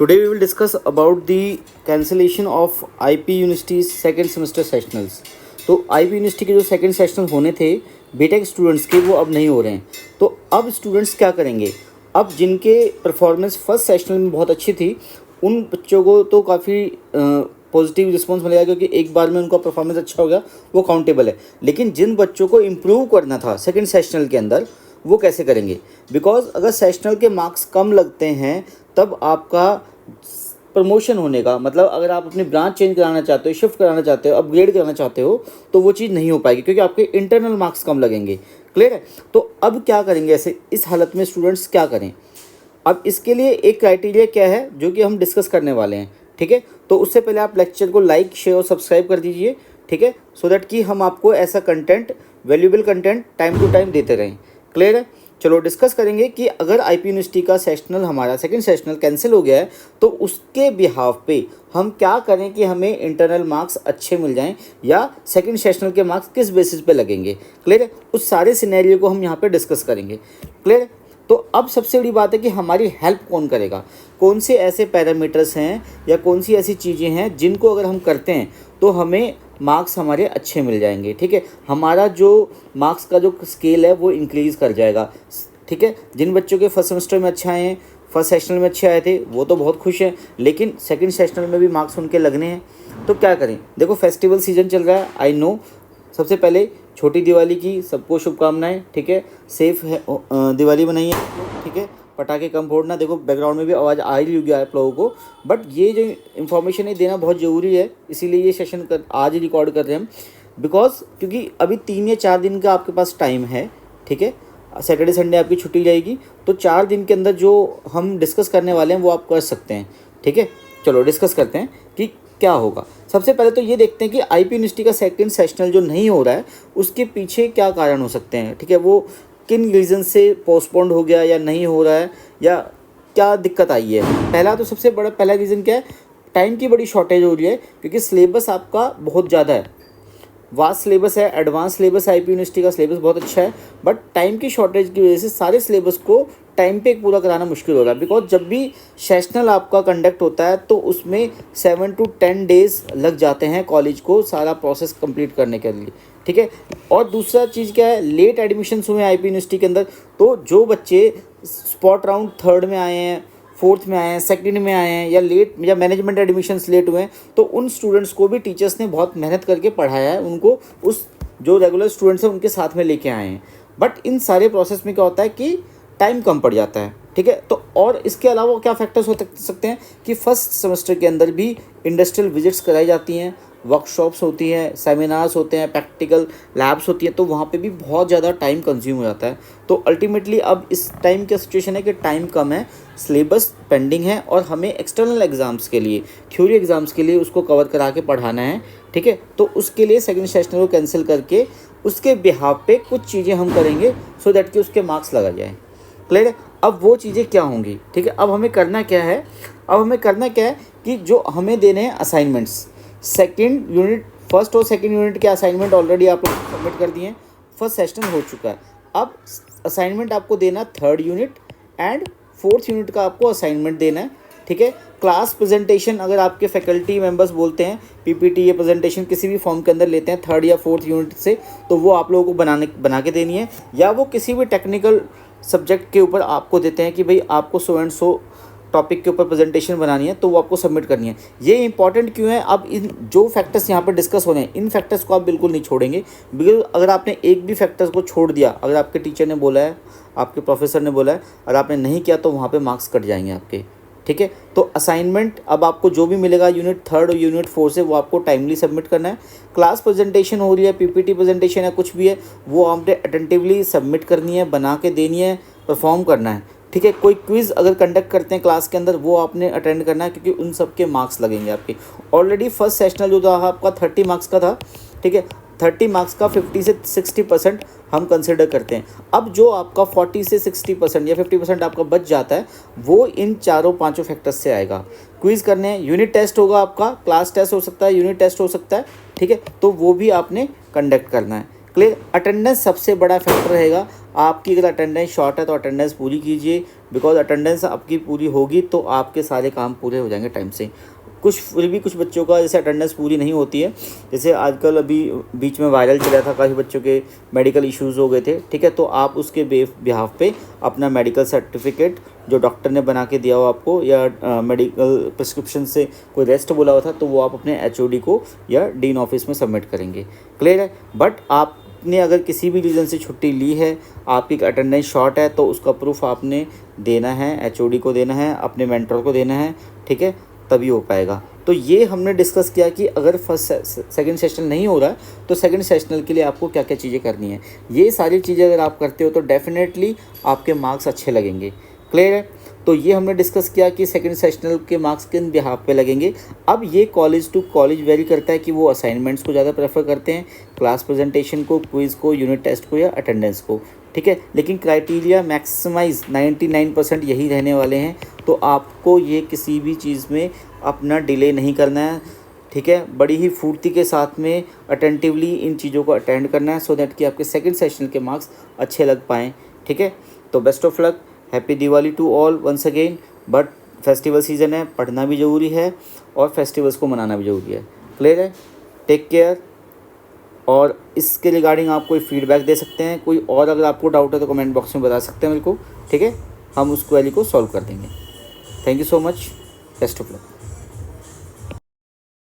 Today we will discuss about the cancellation of IP universities second semester sessionals. तो IP university के जो second sessional होने थे BTech students के, वो अब नहीं हो रहे हैं। तो अब स्टूडेंट्स क्या करेंगे? अब जिनके परफॉर्मेंस फर्स्ट सेशनल में बहुत अच्छी थी उन बच्चों को तो काफ़ी पॉजिटिव रिस्पॉन्स मिलेगा, क्योंकि एक बार में उनका परफॉर्मेंस अच्छा हो गया, वो काउंटेबल है। लेकिन जिन बच्चों को इम्प्रूव करना था सेकेंड सेशनल के अंदर, वो कैसे करेंगे? बिकॉज अगर सेशनल के मार्क्स कम लगते हैं तब आपका प्रमोशन होने का मतलब, अगर आप अपनी ब्रांच चेंज कराना चाहते हो, शिफ्ट कराना चाहते हो, अपग्रेड कराना चाहते हो, तो वो चीज़ नहीं हो पाएगी, क्योंकि आपके इंटरनल मार्क्स कम लगेंगे। क्लियर है? तो अब क्या करेंगे ऐसे इस हालत में स्टूडेंट्स क्या करें? अब इसके लिए एक क्राइटेरिया क्या है जो कि हम डिस्कस करने वाले हैं। ठीक है, तो उससे पहले आप लेक्चर को लाइक, शेयर और सब्सक्राइब कर दीजिए। ठीक है, सो दैट कि हम आपको ऐसा content, valuable content time to time देते रहें। क्लियर है? चलो डिस्कस करेंगे कि अगर IP यूनिवर्सिटी का सेशनल, हमारा सेकंड सेशनल कैंसिल हो गया है, तो उसके बिहाफ पे हम क्या करें कि हमें इंटरनल मार्क्स अच्छे मिल जाएं, या सेकंड सेशनल के मार्क्स किस बेसिस पे लगेंगे। क्लियर है? उस सारे सिनेरियो को हम यहाँ पे डिस्कस करेंगे। क्लियर है? तो अब सबसे बड़ी बात है कि हमारी हेल्प कौन करेगा, कौन से ऐसे पैरामीटर्स हैं या कौन सी ऐसी चीज़ें हैं जिनको अगर हम करते हैं तो हमें मार्क्स हमारे अच्छे मिल जाएंगे। ठीक है, हमारा जो मार्क्स का जो स्केल है वो इंक्रीज़ कर जाएगा। ठीक है, जिन बच्चों के फर्स्ट सेमेस्टर में अच्छे आए हैं, फर्स्ट सेशनल में अच्छे आए थे, वो तो बहुत खुश हैं, लेकिन सेकंड सेशनल में भी मार्क्स उनके लगने हैं। तो क्या करें? देखो, फेस्टिवल सीजन चल रहा है, आई नो। सबसे पहले छोटी दिवाली की सबको शुभकामनाएं। ठीक है, सेफ है, दिवाली बनाइए। ठीक है, पटाखे कम फोड़ना। देखो बैकग्राउंड में भी आवाज़ आ ही होगी आप लोगों को, बट ये जो इन्फॉर्मेशन है देना बहुत ज़रूरी है, इसीलिए ये सेशन आज ही रिकॉर्ड कर रहे हैं हम। बिकॉज क्योंकि अभी 3 या 4 दिन का आपके पास टाइम है। ठीक है, सैटरडे संडे आपकी छुट्टी जाएगी, तो 4 दिन के अंदर जो हम डिस्कस करने वाले हैं वो आप कर सकते हैं। ठीक है, चलो डिस्कस करते हैं कि क्या होगा। सबसे पहले तो ये देखते हैं कि IP यूनिवर्सिटी का सेकंड सेशनल जो नहीं हो रहा है उसके पीछे क्या कारण हो सकते हैं। ठीक है, वो किन रीज़न से पोस्टपोन्ड हो गया या नहीं हो रहा है, या क्या दिक्कत आई है। पहला तो सबसे बड़ा पहला रीज़न क्या है? टाइम की बड़ी शॉर्टेज हो रही है, क्योंकि सिलेबस आपका बहुत ज़्यादा है, वास्ट सिलेबस है, एडवांस सिलेबस है। IP यूनिवर्सिटी का सिलेबस बहुत अच्छा है, बट टाइम की शॉर्टेज की वजह से सारे सिलेबस को टाइम पे पूरा कराना मुश्किल हो रहा है। बिकॉज जब भी सेशनल आपका कंडक्ट होता है तो उसमें 7 to 10 डेज़ लग जाते हैं कॉलेज को सारा प्रोसेस कंप्लीट करने के लिए। ठीक है, और दूसरा चीज़ क्या है? लेट एडमिशन्स हुए IP यूनिवर्सिटी के अंदर, तो जो बच्चे स्पॉट राउंड 3rd में आए हैं, 4th में आए हैं, 2nd में आए हैं, या लेट या मैनेजमेंट एडमिशन्स लेट हुए हैं, तो उन स्टूडेंट्स को भी टीचर्स ने बहुत मेहनत करके पढ़ाया है, उनको उस जो रेगुलर स्टूडेंट्स हैं उनके साथ में लेके आए हैं। बट इन सारे प्रोसेस में क्या होता है कि टाइम कम पड़ जाता है। ठीक है, तो और इसके अलावा क्या फैक्टर्स हो सकते हैं कि फर्स्ट सेमेस्टर के अंदर भी इंडस्ट्रियल विजिट्स कराई जाती हैं, वर्कशॉप्स होती हैं, सेमिनार्स होते हैं, प्रैक्टिकल लैब्स होती है, तो वहाँ पे भी बहुत ज़्यादा टाइम कंज्यूम हो जाता है। तो अल्टीमेटली अब इस टाइम क्या सिचुएशन है कि टाइम कम है, सिलेबस पेंडिंग है, और हमें एक्सटर्नल एग्ज़ाम्स के लिए, थ्योरी एग्ज़ाम्स के लिए उसको कवर करा के पढ़ाना है। ठीक है, तो उसके लिए सेकंड सेशनल को कैंसिल करके उसके बिहाफ पे कुछ चीज़ें हम करेंगे, सो दैट कि उसके मार्क्स लगा जाए। क्लियर है? अब वो चीज़ें क्या होंगी? ठीक है, अब हमें करना क्या है? अब हमें करना क्या है कि जो हमें देने हैं असाइनमेंट्स, सेकंड यूनिट, फर्स्ट और सेकंड यूनिट के असाइनमेंट ऑलरेडी आप लोग सबमिट कर दिए हैं, फर्स्ट सेशन हो चुका है। अब असाइनमेंट आपको देना 3rd unit and 4th unit का आपको असाइनमेंट देना है। ठीक है, क्लास प्रेजेंटेशन अगर आपके फैकल्टी मेंबर्स बोलते हैं PPT या प्रेजेंटेशन किसी भी फॉर्म के अंदर लेते हैं 3rd या 4th यूनिट से, तो वो आप लोगों को बना के देनी है, या वो किसी भी टेक्निकल सब्जेक्ट के ऊपर आपको देते हैं कि भाई आपको सो एंड सो टॉपिक के ऊपर प्रेजेंटेशन बनानी है, तो वो आपको सबमिट करनी है। ये इंपॉर्टेंट क्यों है? अब इन जो फैक्टर्स यहाँ पर डिस्कस हो रहे हैं, इन फैक्टर्स को आप बिल्कुल नहीं छोड़ेंगे, बिकॉज अगर आपने एक भी फैक्टर्स को छोड़ दिया, अगर आपके टीचर ने बोला है, आपके प्रोफेसर ने बोला है, और आपने नहीं किया, तो वहाँ पे मार्क्स कट जाएंगे आपके। ठीक है, तो असाइनमेंट अब आपको जो भी मिलेगा यूनिट 3rd और यूनिट 4 से, वो आपको टाइमली सबमिट करना है। क्लास प्रेजेंटेशन हो रही है, PPT प्रेजेंटेशन है, कुछ भी है, वो आपने अटेंटिवली सबमिट करनी है, बना के देनी है, परफॉर्म करना है। ठीक है, कोई क्विज़ अगर कंडक्ट करते हैं क्लास के अंदर, वो आपने अटेंड करना है, क्योंकि उन सब के मार्क्स लगेंगे आपके। ऑलरेडी फर्स्ट सेशनल जो था आपका 30 मार्क्स का था। ठीक है, 30 मार्क्स का 50 से 60% हम कंसिडर करते हैं। अब जो आपका 40 से 60% या 50% आपका बच जाता है, वो इन 4-5 फैक्टर्स से आएगा। क्विज़ करने हैं, यूनिट टेस्ट होगा आपका, क्लास टेस्ट हो सकता है, यूनिट टेस्ट हो सकता है। ठीक है, तो वो भी आपने कंडक्ट करना है। क्लियर। अटेंडेंस सबसे बड़ा फैक्टर रहेगा। आपकी अगर अटेंडेंस शॉर्ट है तो अटेंडेंस पूरी कीजिए, बिकॉज अटेंडेंस आपकी पूरी होगी तो आपके सारे काम पूरे हो जाएंगे टाइम से। कुछ फिर भी कुछ बच्चों का जैसे अटेंडेंस पूरी नहीं होती है, जैसे आजकल अभी बीच में वायरल चला था, काफ़ी बच्चों के मेडिकल इश्यूज़ हो गए थे, ठीक है, तो आप उसके बिहाफ पे अपना मेडिकल सर्टिफिकेट जो डॉक्टर ने बना के दिया हो आपको, या मेडिकल प्रिस्क्रिप्शन से कोई रेस्ट बोला हुआ था, तो वो आप अपने एचओडी को या डीन ऑफिस में सबमिट करेंगे। क्लियर है। बट आपने अगर किसी भी रीज़न से छुट्टी ली है, आपकी अटेंडेंस शॉर्ट है, तो उसका प्रूफ आपने देना है, एचओडी को देना है, अपने मेंटर को देना है, ठीक है, तभी हो पाएगा। तो ये हमने डिस्कस किया कि अगर फर्स्ट सेकंड सेशनल नहीं हो रहा है तो सेकंड सेशनल के लिए आपको क्या क्या चीज़ें करनी है। ये सारी चीज़ें अगर आप करते हो तो डेफिनेटली आपके मार्क्स अच्छे लगेंगे। क्लियर है। तो ये हमने डिस्कस किया कि सेकंड सेशनल के मार्क्स किन बिहाफ पे लगेंगे। अब ये कॉलेज टू कॉलेज वेरी करता है कि वो असाइनमेंट्स को ज़्यादा प्रेफर करते हैं, क्लास प्रेजेंटेशन को, क्विज़ को, यूनिट टेस्ट को या अटेंडेंस को, ठीक है। लेकिन क्राइटेरिया मैक्सिमाइज 99% यही रहने वाले हैं। तो आपको ये किसी भी चीज़ में अपना डिले नहीं करना है, ठीक है। बड़ी ही फुर्ती के साथ में अटेंटिवली इन चीज़ों को अटेंड करना है, सो दैट कि आपके सेकंड सेशन के मार्क्स अच्छे लग पाएँ, ठीक है। तो best of luck, happy Diwali to all once again. But festival season है, पढ़ना भी ज़रूरी है और फेस्टिवल्स को मनाना भी ज़रूरी है। क्लियर है। Take care. और इसके रिगार्डिंग आप कोई फीडबैक दे सकते हैं, कोई और अगर आपको डाउट है तो कमेंट बॉक्स में बता सकते हैं मेरे को, ठीक है। हम उस क्वेरी को सॉल्व कर देंगे। Thank you so much. Best of luck.